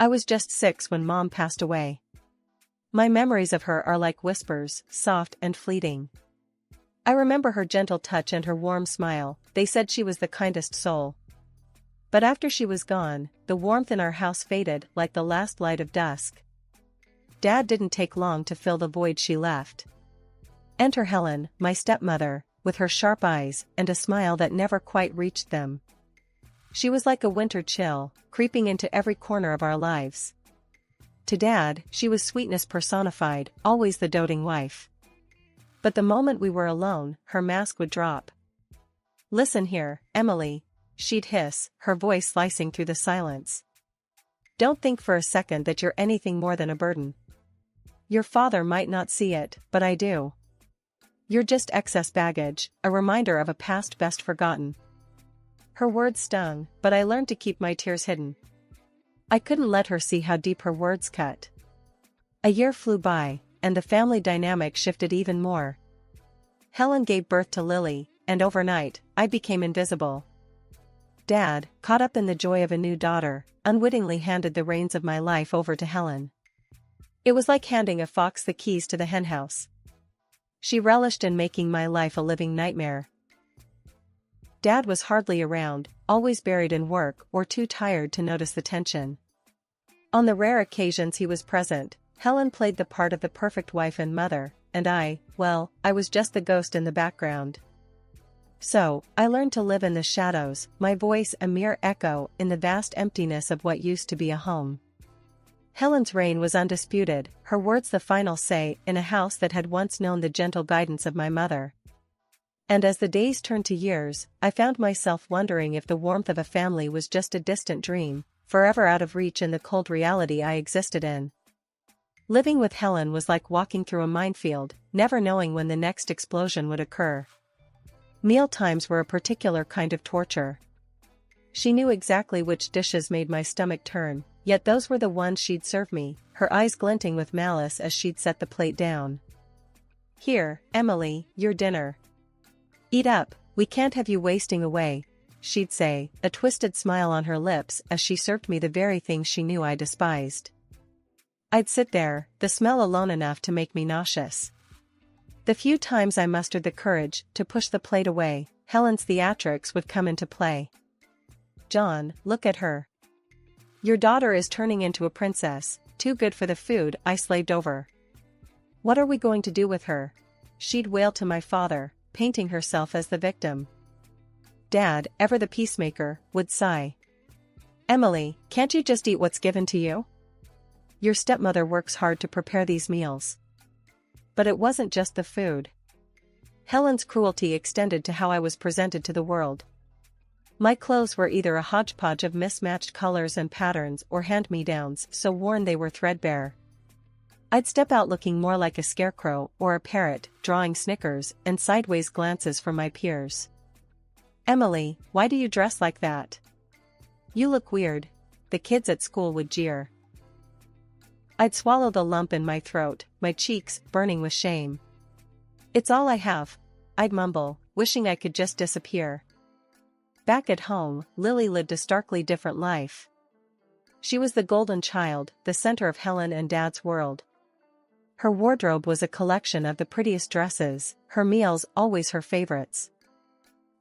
I was just 6 when Mom passed away. My memories of her are like whispers, soft and fleeting. I remember her gentle touch and her warm smile. They said she was the kindest soul. But after she was gone, the warmth in our house faded like the last light of dusk. Dad didn't take long to fill the void she left. Enter Helen, my stepmother, with her sharp eyes and a smile that never quite reached them. She was like a winter chill, creeping into every corner of our lives. To Dad, she was sweetness personified, always the doting wife. But the moment we were alone, her mask would drop. "Listen here, Emily," she'd hiss, her voice slicing through the silence. "Don't think for a second that you're anything more than a burden. Your father might not see it, but I do. You're just excess baggage, a reminder of a past best forgotten." Her words stung, but I learned to keep my tears hidden. I couldn't let her see how deep her words cut. A year flew by, and the family dynamic shifted even more. Helen gave birth to Lily, and overnight, I became invisible. Dad, caught up in the joy of a new daughter, unwittingly handed the reins of my life over to Helen. It was like handing a fox the keys to the henhouse. She relished in making my life a living nightmare. Dad was hardly around, always buried in work or too tired to notice the tension. On the rare occasions he was present, Helen played the part of the perfect wife and mother, and I was just the ghost in the background. So, I learned to live in the shadows, my voice a mere echo in the vast emptiness of what used to be a home. Helen's reign was undisputed, her words the final say in a house that had once known the gentle guidance of my mother. And as the days turned to years, I found myself wondering if the warmth of a family was just a distant dream, forever out of reach in the cold reality I existed in. Living with Helen was like walking through a minefield, never knowing when the next explosion would occur. Meal times were a particular kind of torture. She knew exactly which dishes made my stomach turn, yet those were the ones she'd serve me, her eyes glinting with malice as she'd set the plate down. "Here, Emily, your dinner. Eat up, we can't have you wasting away," she'd say, a twisted smile on her lips as she served me the very things she knew I despised. I'd sit there, the smell alone enough to make me nauseous. The few times I mustered the courage to push the plate away, Helen's theatrics would come into play. "John, look at her. Your daughter is turning into a princess, too good for the food I slaved over. What are we going to do with her?" she'd wail to my father, painting herself as the victim. Dad, ever the peacemaker, would sigh. "Emily, can't you just eat what's given to you? Your stepmother works hard to prepare these meals." But it wasn't just the food. Helen's cruelty extended to how I was presented to the world. My clothes were either a hodgepodge of mismatched colors and patterns or hand-me-downs so worn they were threadbare. I'd step out looking more like a scarecrow or a parrot, drawing snickers and sideways glances from my peers. "Emily, why do you dress like that? You look weird," the kids at school would jeer. I'd swallow the lump in my throat, my cheeks burning with shame. "It's all I have," I'd mumble, wishing I could just disappear. Back at home, Lily lived a starkly different life. She was the golden child, the center of Helen and Dad's world. Her wardrobe was a collection of the prettiest dresses, her meals always her favorites.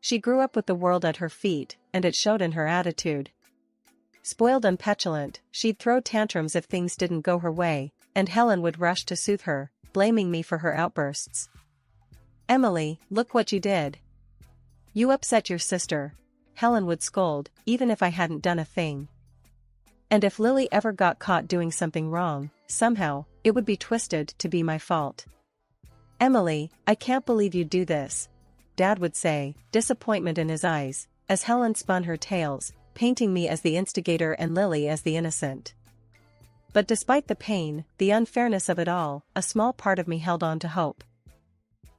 She grew up with the world at her feet, and it showed in her attitude. Spoiled and petulant, she'd throw tantrums if things didn't go her way, and Helen would rush to soothe her, blaming me for her outbursts. "Emily, look what you did. You upset your sister," Helen would scold, even if I hadn't done a thing. And if Lily ever got caught doing something wrong, somehow, it would be twisted to be my fault. "Emily, I can't believe you'd do this," Dad would say, disappointment in his eyes, as Helen spun her tales, painting me as the instigator and Lily as the innocent. But despite the pain, the unfairness of it all, a small part of me held on to hope.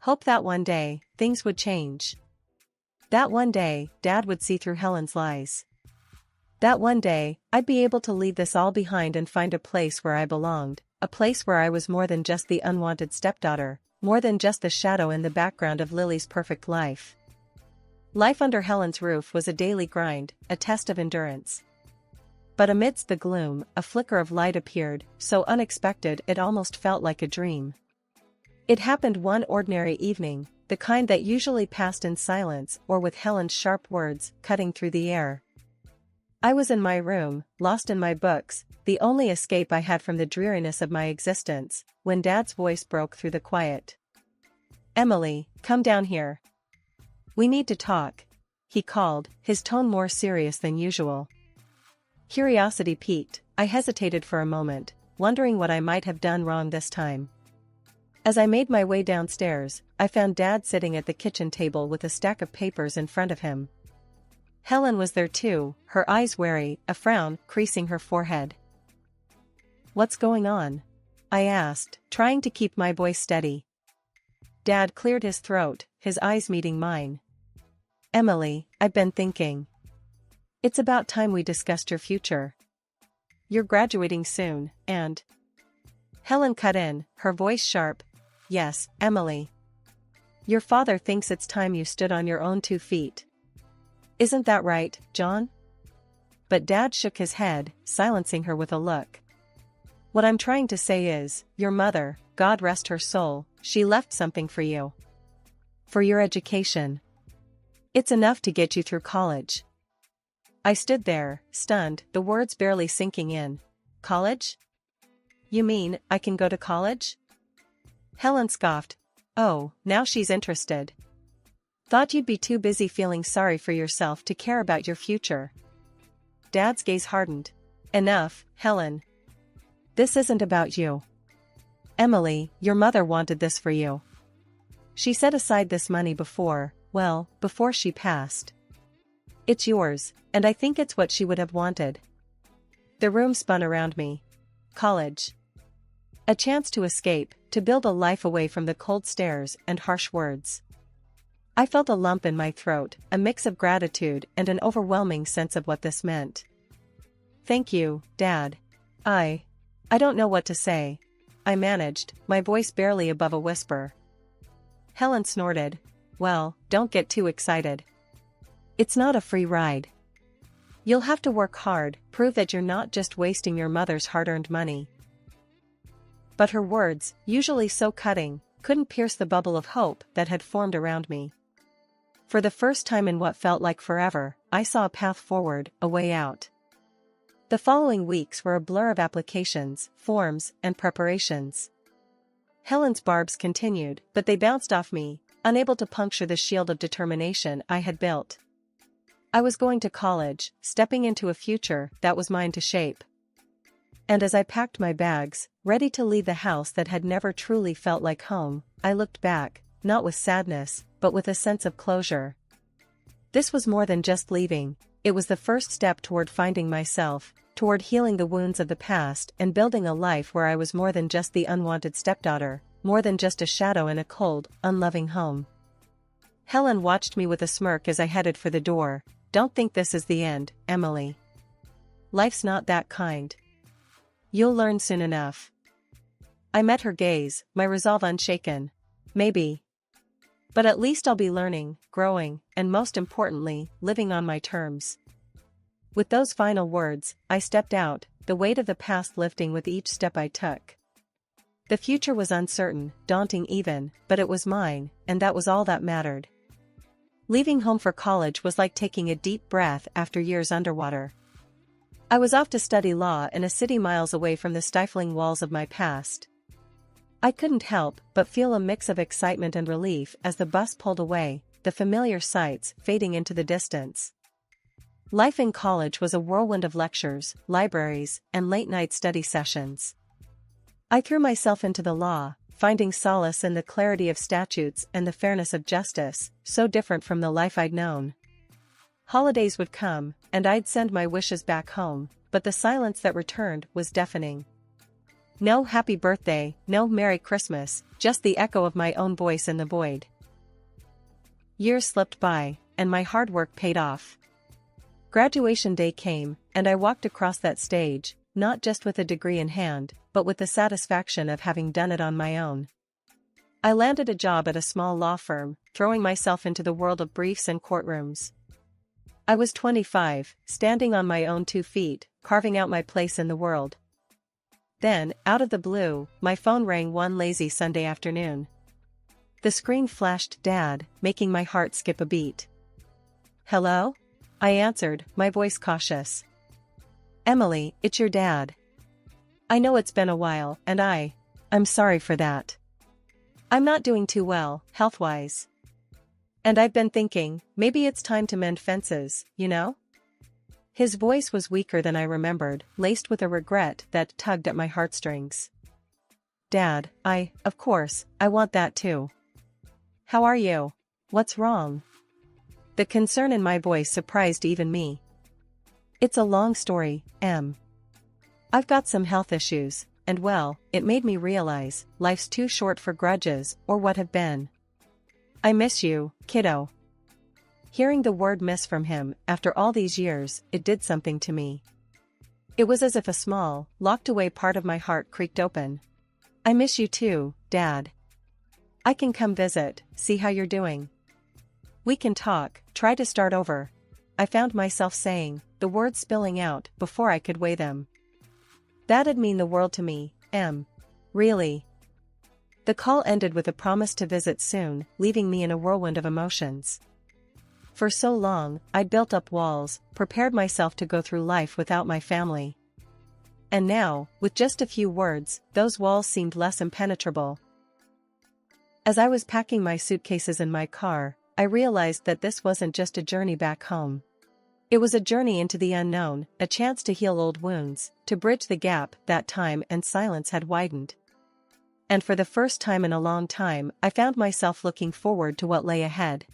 Hope that one day, things would change. That one day, Dad would see through Helen's lies. That one day, I'd be able to leave this all behind and find a place where I belonged, a place where I was more than just the unwanted stepdaughter, more than just the shadow in the background of Lily's perfect life. Life under Helen's roof was a daily grind, a test of endurance. But amidst the gloom, a flicker of light appeared, so unexpected it almost felt like a dream. It happened one ordinary evening, the kind that usually passed in silence or with Helen's sharp words cutting through the air. I was in my room, lost in my books, the only escape I had from the dreariness of my existence, when Dad's voice broke through the quiet. "Emily, come down here. We need to talk," he called, his tone more serious than usual. Curiosity piqued, I hesitated for a moment, wondering what I might have done wrong this time. As I made my way downstairs, I found Dad sitting at the kitchen table with a stack of papers in front of him. Helen was there too, her eyes wary, a frown creasing her forehead. "What's going on?" I asked, trying to keep my voice steady. Dad cleared his throat, his eyes meeting mine. "Emily, I've been thinking. It's about time we discussed your future. You're graduating soon, and..." Helen cut in, her voice sharp. "Yes, Emily. Your father thinks it's time you stood on your own 2 feet. Isn't that right, John?" But Dad shook his head, silencing her with a look. "What I'm trying to say is, your mother, God rest her soul, she left something for you. For your education. It's enough to get you through college." I stood there, stunned, the words barely sinking in. "College? You mean, I can go to college?" Helen scoffed. "Oh, now she's interested. Thought you'd be too busy feeling sorry for yourself to care about your future." Dad's gaze hardened. "Enough, Helen. This isn't about you. Emily, your mother wanted this for you. She set aside this money before she passed. It's yours, and I think it's what she would have wanted." The room spun around me. College. A chance to escape, to build a life away from the cold stares and harsh words. I felt a lump in my throat, a mix of gratitude and an overwhelming sense of what this meant. "Thank you, Dad. I don't know what to say," I managed, my voice barely above a whisper. Helen snorted. "Well, don't get too excited. It's not a free ride. You'll have to work hard, prove that you're not just wasting your mother's hard-earned money." But her words, usually so cutting, couldn't pierce the bubble of hope that had formed around me. For the first time in what felt like forever, I saw a path forward, a way out. The following weeks were a blur of applications, forms, and preparations. Helen's barbs continued, but they bounced off me, unable to puncture the shield of determination I had built. I was going to college, stepping into a future that was mine to shape. And as I packed my bags, ready to leave the house that had never truly felt like home, I looked back, not with sadness, but with a sense of closure. This was more than just leaving, it was the first step toward finding myself, toward healing the wounds of the past and building a life where I was more than just the unwanted stepdaughter, more than just a shadow in a cold, unloving home. Helen watched me with a smirk as I headed for the door. "Don't think this is the end, Emily. Life's not that kind. You'll learn soon enough." I met her gaze, my resolve unshaken. "Maybe. But at least I'll be learning, growing, and most importantly, living on my terms." With those final words, I stepped out, the weight of the past lifting with each step I took. The future was uncertain, daunting even, but it was mine, and that was all that mattered. Leaving home for college was like taking a deep breath after years underwater. I was off to study law in a city miles away from the stifling walls of my past. I couldn't help but feel a mix of excitement and relief as the bus pulled away, the familiar sights fading into the distance. Life in college was a whirlwind of lectures, libraries, and late-night study sessions. I threw myself into the law, finding solace in the clarity of statutes and the fairness of justice, so different from the life I'd known. Holidays would come, and I'd send my wishes back home, but the silence that returned was deafening. No happy birthday, no Merry Christmas, just the echo of my own voice in the void. Years slipped by, and my hard work paid off. Graduation day came, and I walked across that stage, not just with a degree in hand, but with the satisfaction of having done it on my own. I landed a job at a small law firm, throwing myself into the world of briefs and courtrooms. I was 25, standing on my own 2 feet, carving out my place in the world. Then, out of the blue, my phone rang one lazy Sunday afternoon. The screen flashed Dad, making my heart skip a beat. "Hello?" I answered, my voice cautious. "Emily, it's your dad. I know it's been a while, and I'm sorry for that. I'm not doing too well, health-wise. And I've been thinking, maybe it's time to mend fences, you know?" His voice was weaker than I remembered, laced with a regret that tugged at my heartstrings. "Dad, of course, I want that too. How are you? What's wrong?" The concern in my voice surprised even me. "It's a long story, Em. I've got some health issues, and well, it made me realize, life's too short for grudges, or what have been. I miss you, kiddo." Hearing the word miss from him, after all these years, it did something to me. It was as if a small, locked-away part of my heart creaked open. "I miss you too, Dad. I can come visit, see how you're doing. We can talk, try to start over." I found myself saying, the words spilling out before I could weigh them. That'd mean the world to me, Em. Really. The call ended with a promise to visit soon, leaving me in a whirlwind of emotions. For so long, I'd built up walls, prepared myself to go through life without my family. And now, with just a few words, those walls seemed less impenetrable. As I was packing my suitcases in my car, I realized that this wasn't just a journey back home. It was a journey into the unknown, a chance to heal old wounds, to bridge the gap that time and silence had widened. And for the first time in a long time, I found myself looking forward to what lay ahead.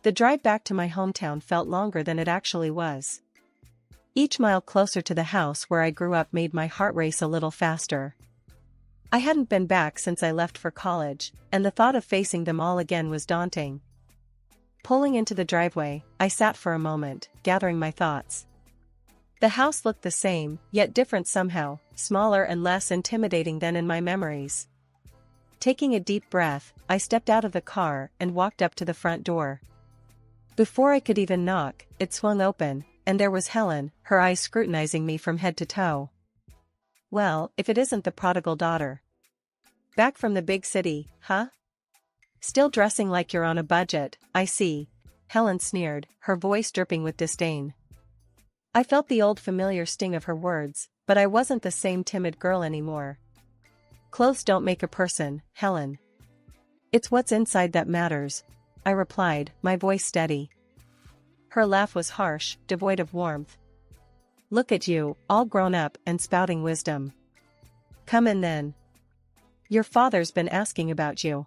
The drive back to my hometown felt longer than it actually was. Each mile closer to the house where I grew up made my heart race a little faster. I hadn't been back since I left for college, and the thought of facing them all again was daunting. Pulling into the driveway, I sat for a moment, gathering my thoughts. The house looked the same, yet different somehow, smaller and less intimidating than in my memories. Taking a deep breath, I stepped out of the car and walked up to the front door. Before I could even knock, it swung open, and there was Helen, her eyes scrutinizing me from head to toe. "Well, if it isn't the prodigal daughter. Back from the big city, huh? Still dressing like you're on a budget, I see," Helen sneered, her voice dripping with disdain. I felt the old familiar sting of her words, but I wasn't the same timid girl anymore. "Clothes don't make a person, Helen. It's what's inside that matters," I replied, my voice steady. Her laugh was harsh, devoid of warmth. "Look at you, all grown up and spouting wisdom. Come in then. Your father's been asking about you."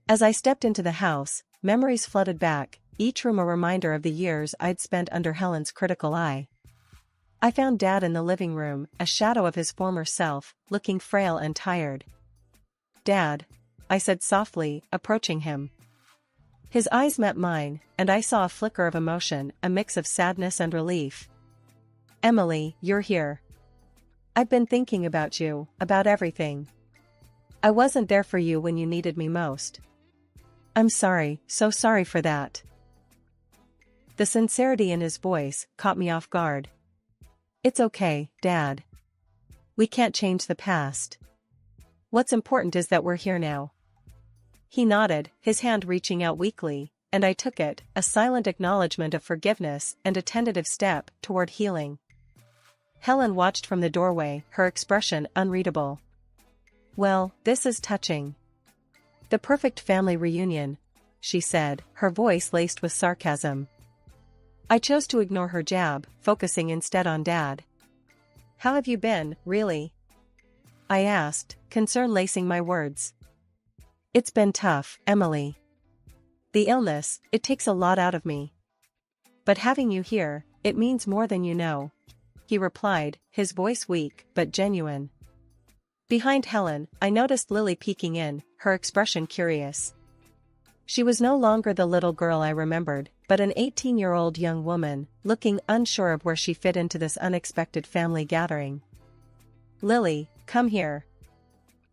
As I stepped into the house, memories flooded back, each room a reminder of the years I'd spent under Helen's critical eye. I found Dad in the living room, a shadow of his former self, looking frail and tired. "Dad," I said softly, approaching him. His eyes met mine, and I saw a flicker of emotion, a mix of sadness and relief. "Emily, you're here. I've been thinking about you, about everything. I wasn't there for you when you needed me most. I'm sorry, so sorry for that." The sincerity in his voice caught me off guard. "It's okay, Dad. We can't change the past. What's important is that we're here now." He nodded, his hand reaching out weakly, and I took it, a silent acknowledgement of forgiveness and a tentative step toward healing. Helen watched from the doorway, her expression unreadable. "Well, this is touching. The perfect family reunion," she said, her voice laced with sarcasm. I chose to ignore her jab, focusing instead on Dad. "How have you been, really?" I asked, concern lacing my words. "It's been tough, Emily. The illness, it takes a lot out of me. But having you here, it means more than you know," he replied, his voice weak but genuine. Behind Helen, I noticed Lily peeking in, her expression curious. She was no longer the little girl I remembered, but an 18-year-old young woman, looking unsure of where she fit into this unexpected family gathering. "Lily, come here.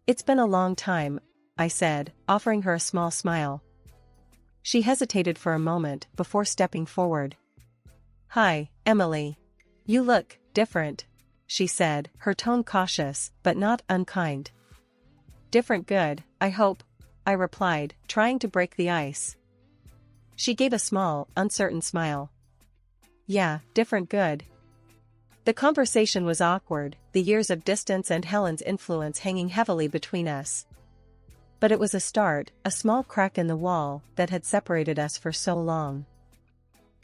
It's been a long time," I said, offering her a small smile. She hesitated for a moment before stepping forward. "Hi, Emily. You look Different, she said, her tone cautious, but not unkind. Different good, I hope, I replied, trying to break the ice. She gave a small, uncertain smile. Yeah, different good. The conversation was awkward, the years of distance and Helen's influence hanging heavily between us. But it was a start, a small crack in the wall that had separated us for so long.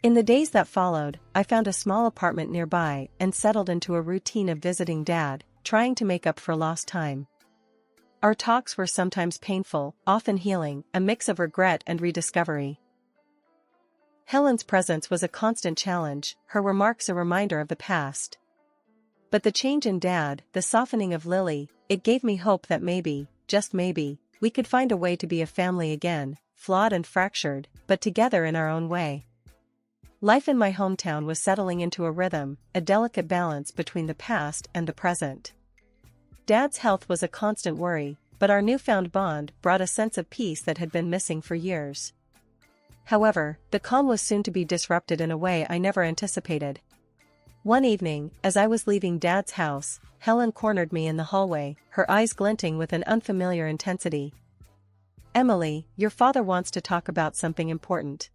In the days that followed, I found a small apartment nearby and settled into a routine of visiting Dad, trying to make up for lost time. Our talks were sometimes painful, often healing, a mix of regret and rediscovery. Helen's presence was a constant challenge, her remarks a reminder of the past. But the change in Dad, the softening of Lily, it gave me hope that maybe, just maybe, we could find a way to be a family again, flawed and fractured, but together in our own way. Life in my hometown was settling into a rhythm, a delicate balance between the past and the present. Dad's health was a constant worry, but our newfound bond brought a sense of peace that had been missing for years. However, the calm was soon to be disrupted in a way I never anticipated. One evening, as I was leaving Dad's house, Helen cornered me in the hallway, her eyes glinting with an unfamiliar intensity. Emily, your father wants to talk about something important.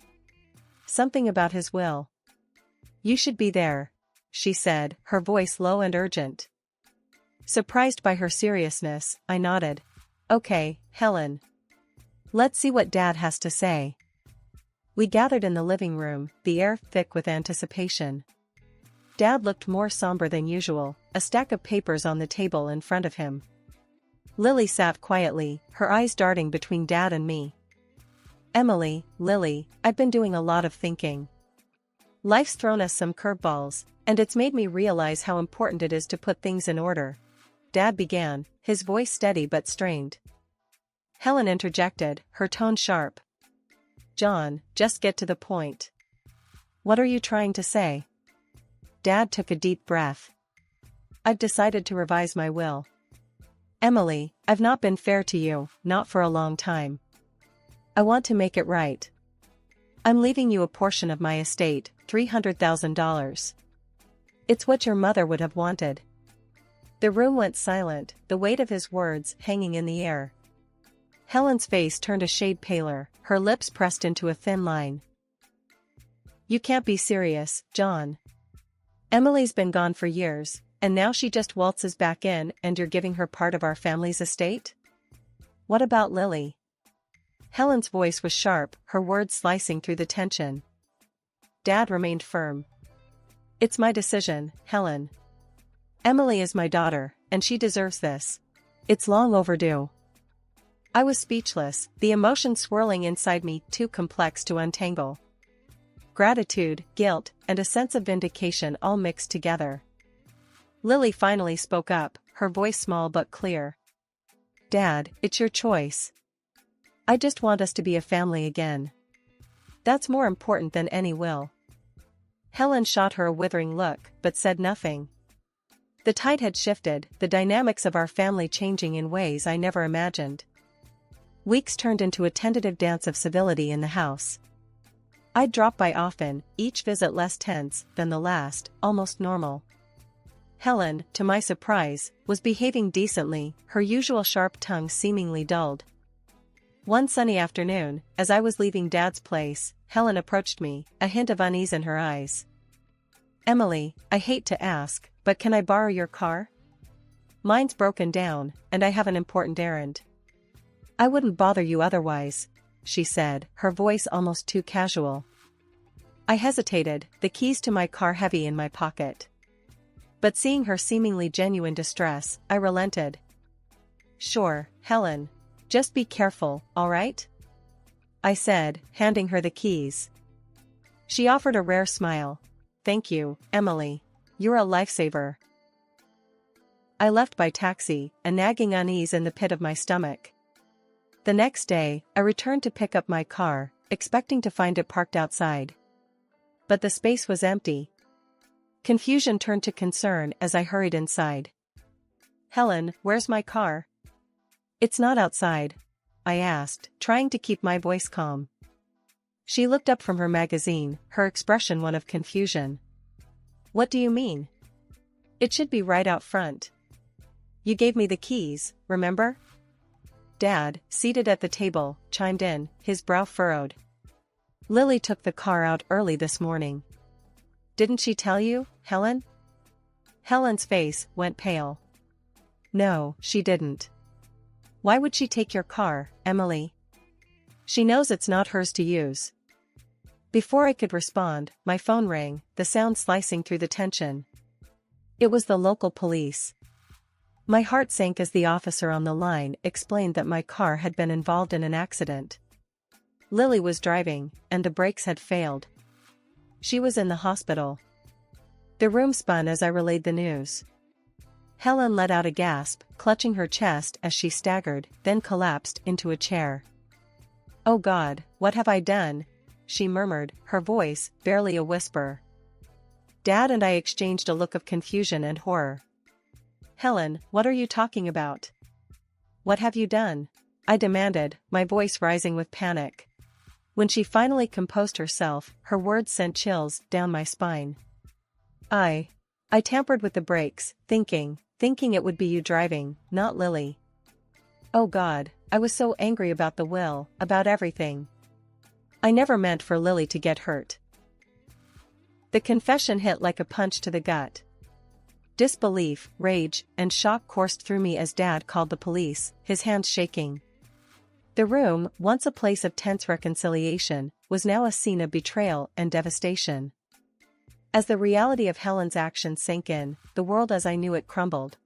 Something about his will. You should be there, she said, her voice low and urgent. Surprised by her seriousness, I nodded. Okay, Helen. Let's see what Dad has to say. We gathered in the living room, the air thick with anticipation. Dad looked more somber than usual, a stack of papers on the table in front of him. Lily sat quietly, her eyes darting between Dad and me. Emily, Lily, I've been doing a lot of thinking. Life's thrown us some curveballs, and it's made me realize how important it is to put things in order. Dad began, his voice steady but strained. Helen interjected, her tone sharp. John, just get to the point. What are you trying to say? Dad took a deep breath. I've decided to revise my will. Emily, I've not been fair to you, not for a long time. I want to make it right. I'm leaving you a portion of my estate, $300,000. It's what your mother would have wanted. The room went silent, the weight of his words hanging in the air. Helen's face turned a shade paler, her lips pressed into a thin line. You can't be serious, John. Emily's been gone for years, and now she just waltzes back in and you're giving her part of our family's estate? What about Lily? Helen's voice was sharp, her words slicing through the tension. Dad remained firm. It's my decision, Helen. Emily is my daughter, and she deserves this. It's long overdue. I was speechless, the emotion swirling inside me too complex to untangle. Gratitude, guilt, and a sense of vindication all mixed together. Lily finally spoke up, her voice small but clear. Dad, it's your choice. I just want us to be a family again. That's more important than any will. Helen shot her a withering look, but said nothing. The tide had shifted, the dynamics of our family changing in ways I never imagined. Weeks turned into a tentative dance of civility in the house. I'd drop by often, each visit less tense than the last, almost normal. Helen, to my surprise, was behaving decently, her usual sharp tongue seemingly dulled. One sunny afternoon, as I was leaving Dad's place, Helen approached me, a hint of unease in her eyes. Emily, I hate to ask, but can I borrow your car? Mine's broken down, and I have an important errand. I wouldn't bother you otherwise, she said, her voice almost too casual. I hesitated, the keys to my car heavy in my pocket. But seeing her seemingly genuine distress, I relented. Sure, Helen. Just be careful, all right? I said, handing her the keys. She offered a rare smile. Thank you, Emily. You're a lifesaver. I left by taxi, a nagging unease in the pit of my stomach. The next day, I returned to pick up my car, expecting to find it parked outside. But the space was empty. Confusion turned to concern as I hurried inside. Helen, where's my car? It's not outside, I asked, trying to keep my voice calm. She looked up from her magazine, her expression one of confusion. What do you mean? It should be right out front. You gave me the keys, remember? Dad, seated at the table, chimed in, his brow furrowed. Lily took the car out early this morning. Didn't she tell you, Helen? Helen's face went pale. No, she didn't. Why would she take your car, Emily? She knows it's not hers to use. Before I could respond, my phone rang, the sound slicing through the tension. It was the local police. My heart sank as the officer on the line explained that my car had been involved in an accident. Lily was driving, and the brakes had failed. She was in the hospital. The room spun as I relayed the news. Helen let out a gasp, clutching her chest as she staggered, then collapsed into a chair. Oh God, what have I done? She murmured, her voice barely a whisper. Dad and I exchanged a look of confusion and horror. Helen, what are you talking about? What have you done? I demanded, my voice rising with panic. When she finally composed herself, her words sent chills down my spine. I tampered with the brakes, thinking it would be you driving, not Lily. Oh God, I was so angry about the will, about everything. I never meant for Lily to get hurt. The confession hit like a punch to the gut. Disbelief, rage, and shock coursed through me as Dad called the police, his hands shaking. The room, once a place of tense reconciliation, was now a scene of betrayal and devastation. As the reality of Helen's actions sank in, the world as I knew it crumbled.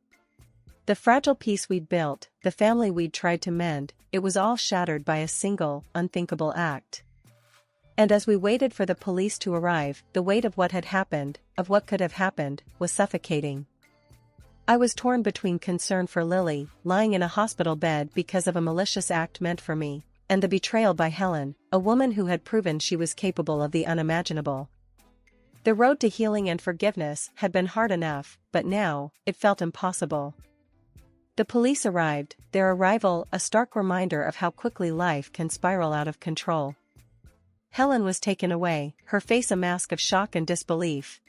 The fragile peace we'd built, the family we'd tried to mend, it was all shattered by a single, unthinkable act. And as we waited for the police to arrive, the weight of what had happened, of what could have happened, was suffocating. I was torn between concern for Lily, lying in a hospital bed because of a malicious act meant for me, and the betrayal by Helen, a woman who had proven she was capable of the unimaginable. The road to healing and forgiveness had been hard enough, but now, it felt impossible. The police arrived, their arrival a stark reminder of how quickly life can spiral out of control. Helen was taken away, her face a mask of shock and disbelief.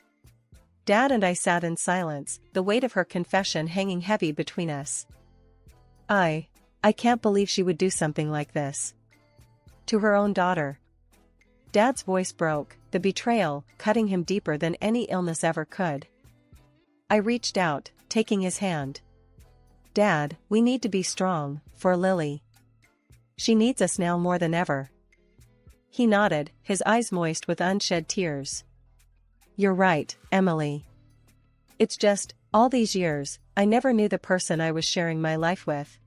Dad and I sat in silence, the weight of her confession hanging heavy between us. I can't believe she would do something like this. To her own daughter. Dad's voice broke, the betrayal cutting him deeper than any illness ever could. I reached out, taking his hand. Dad, we need to be strong, for Lily. She needs us now more than ever. He nodded, his eyes moist with unshed tears. You're right, Emily. It's just, all these years, I never knew the person I was sharing my life with.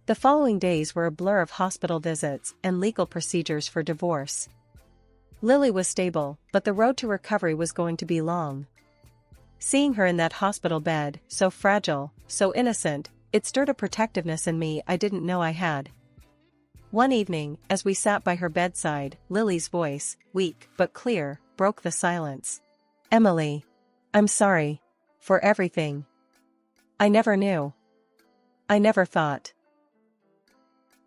The following days were a blur of hospital visits and legal procedures for divorce. Lily was stable, but the road to recovery was going to be long. Seeing her in that hospital bed, so fragile, so innocent, it stirred a protectiveness in me I didn't know I had. One evening, as we sat by her bedside, Lily's voice, weak but clear, broke the silence. Emily. I'm sorry. For everything. I never knew. I never thought.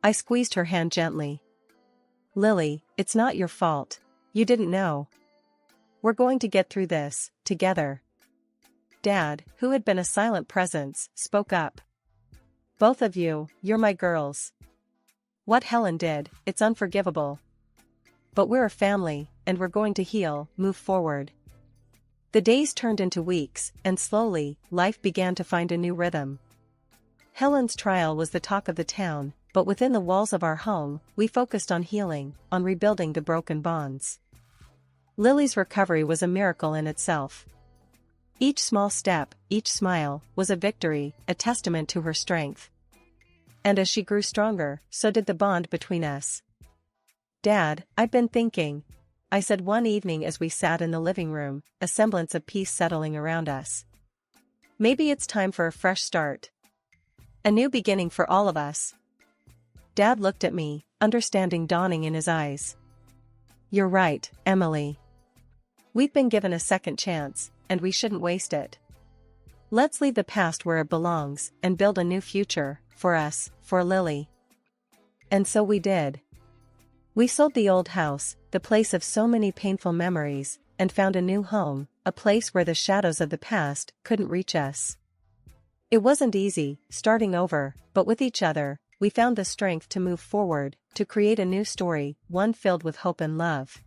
I squeezed her hand gently. Lily, it's not your fault. You didn't know. We're going to get through this, together. Dad, who had been a silent presence, spoke up. Both of you, you're my girls. What Helen did, it's unforgivable. But we're a family, and we're going to heal, move forward. The days turned into weeks, and slowly, life began to find a new rhythm. Helen's trial was the talk of the town, but within the walls of our home, we focused on healing, on rebuilding the broken bonds. Lily's recovery was a miracle in itself. Each small step, each smile, was a victory, a testament to her strength. And as she grew stronger, so did the bond between us. Dad, I've been thinking, I said one evening as we sat in the living room, a semblance of peace settling around us. Maybe it's time for a fresh start. A new beginning for all of us. Dad looked at me, understanding dawning in his eyes. You're right, Emily. We've been given a second chance, and we shouldn't waste it. Let's leave the past where it belongs, and build a new future, for us, for Lily. And so we did. We sold the old house, the place of so many painful memories, and found a new home, a place where the shadows of the past couldn't reach us. It wasn't easy, starting over, but with each other, we found the strength to move forward, to create a new story, one filled with hope and love.